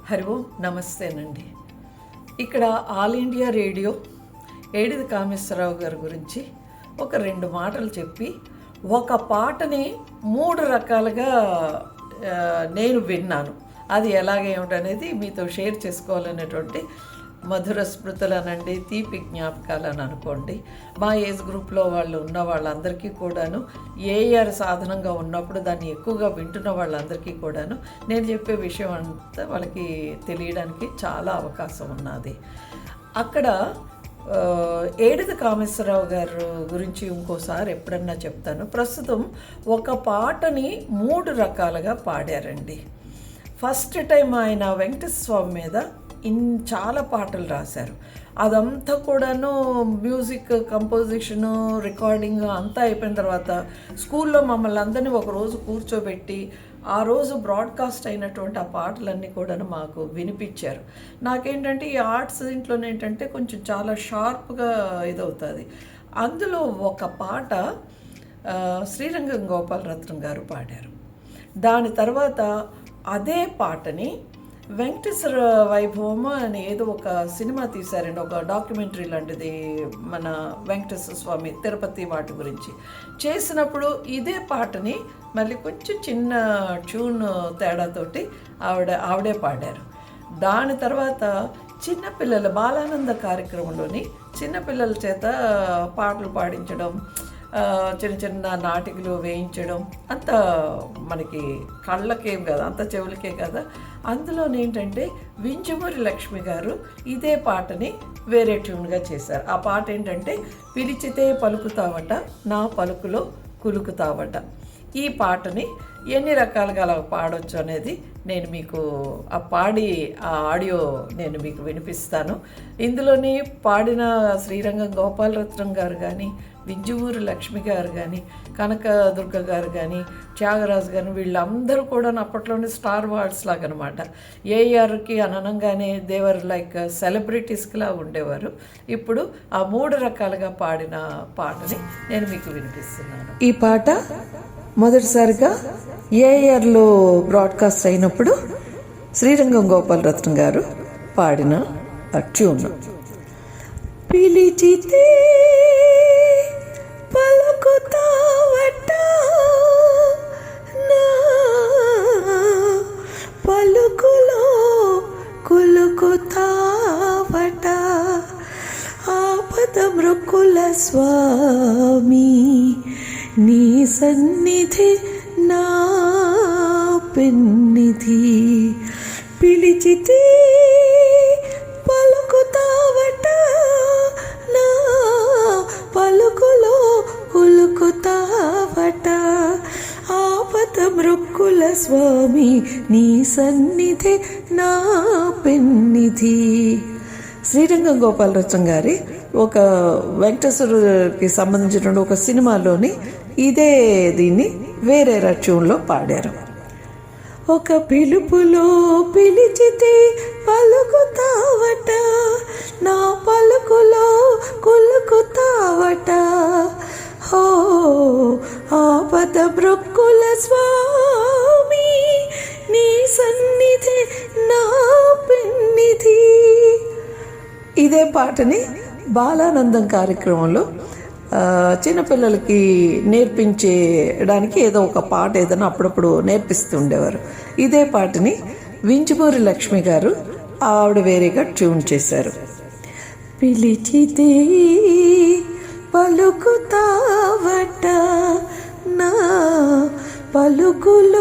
హరి ఓం నమస్తేనండి. ఇక్కడ all India radio ఏడిది Kameswara Rao గారి గురించి ఒక 2 మాటలు చెప్పి ఒక పాటని 3 రకాలుగా నేను విన్నాను. అది ఎలాగేమిటనేది మీతో షేర్ చేసుకోవాలనేటువంటి మధుర స్మృతులు అనండి, తీపి జ్ఞాపకాలు అని అనుకోండి. మా ఏజ్ గ్రూప్లో వాళ్ళు ఉన్న వాళ్ళందరికీ కూడాను ఏఆర్ సాధనంగా ఉన్నప్పుడు దాన్ని ఎక్కువగా వింటున్న వాళ్ళందరికీ కూడాను నేను చెప్పే విషయం అంతా వాళ్ళకి తెలియడానికి చాలా అవకాశం ఉన్నది. అక్కడ ఏడిది కామేశ్వరరావు గారు గురించి ఇంకోసారి ఎప్పుడన్నా చెప్తాను. ప్రస్తుతం ఒక పాటని 3 రకాలుగా పాడారండి. ఫస్ట్ టైం ఆయన వెంకటేశ్వర స్వామి మీద చాలా పాటలు రాశారు. అదంతా కూడాను మ్యూజిక్ కంపోజిషను రికార్డింగ్ అంతా అయిపోయిన తర్వాత స్కూల్లో మమ్మల్ని అందరినీ ఒకరోజు కూర్చోబెట్టి ఆ రోజు బ్రాడ్కాస్ట్ అయినటువంటి ఆ పాటలన్నీ కూడాను మాకు వినిపించారు. నాకేంటంటే ఈ ఆర్ట్స్ దీంట్లోనే ఏంటంటే కొంచెం చాలా షార్ప్గా ఇదవుతుంది. అందులో ఒక పాట శ్రీరంగం గోపాలరత్నం గారు పాడారు. దాని తర్వాత అదే పాటని వెంకటేశ్వర వైభవము అని ఏదో ఒక సినిమా తీశారండి, ఒక డాక్యుమెంటరీ లాంటిది మన వెంకటేశ్వర స్వామి తిరుపతి వాటి గురించి చేసినప్పుడు ఇదే పాటని మళ్ళీ కొంచెం చిన్న ట్యూన్ తేడాతోటి ఆవిడే పాడారు. దాని తర్వాత చిన్నపిల్లల బాలానంద కార్యక్రమంలోని చిన్నపిల్లల చేత పాటలు పాడించడం, చిన్న చిన్న నాటికలు వేయించడం అంత మనకి కళ్ళకేం కదా, అంత చెవులకే కదా. అందులోనేంటంటే వింజమూరి లక్ష్మి గారు ఇదే పాటని వేరే ట్యూన్గా చేశారు. ఆ పాట ఏంటంటే పిలిచితే పలుకుతావట నా పలుకులో కులుకుతావట. ఈ పాటని ఎన్ని రకాలుగా అలా పాడవచ్చు అనేది నేను మీకు ఆ ఆడియో నేను మీకు వినిపిస్తాను. ఇందులోని పాడిన శ్రీరంగం గోపాలరత్నం గారు కానీ, వింజమూరి లక్ష్మి గారు కానీ, కనకదుర్గ గారు కానీ, త్యాగరాజు గారు, వీళ్ళందరూ కూడా అప్పట్లోనే స్టార్ వార్డ్స్ లాగా అనమాట. ఏఆర్కి అననంగానే దేవర్ లైక్ సెలబ్రిటీస్కిలా ఉండేవారు. ఇప్పుడు ఆ 3 రకాలుగా పాడిన పాటని నేను మీకు వినిపిస్తున్నాను. ఈ పాట మొదటిసారిగా ఏఆర్లో బ్రాడ్కాస్ట్ అయినప్పుడు శ్రీరంగం గోపాలరత్నం గారు పాడిన ట్యూన్. పిలిచితే పలుకుతావట నా పలుకులో కులుకుతావట ఆపద మృక్కుల స్వామి నీ సన్నిధి నా పెన్నిధి పిలిచితే పలుకుతావట నా పలుకులో ఉలుకుతావట ఆపద మృక్కుల స్వామి నీ సన్నిధి నా పెన్నిధి. శ్రీరంగం గోపాలరత్నం గారి ఒక వెంకటేశ్వరుకి సంబంధించిన ఒక సినిమాలోని ఇదే దీన్ని వేరే ట్యూన్లో పాడారు. ఒక పిలుపులో పిలిచితే పలుకుతావట నా పలుకులో కులుకుతావట హో ఆపద బ్రొక్కుల స్వామి నీ సన్నిధి నా పెన్నిధి. ఇదే పాటని బాలానందం కార్యక్రమంలో చిన్నపిల్లలకి నేర్పించడానికి ఏదో ఒక పాట ఏదైనా అప్పుడప్పుడు నేర్పిస్తూ ఉండేవారు. ఇదే పాటని వింజమూరి లక్ష్మి గారు ఆవిడ వేరేగా ట్యూన్ చేశారు. పిలిచితే పలుకుతావట నా పలుకులో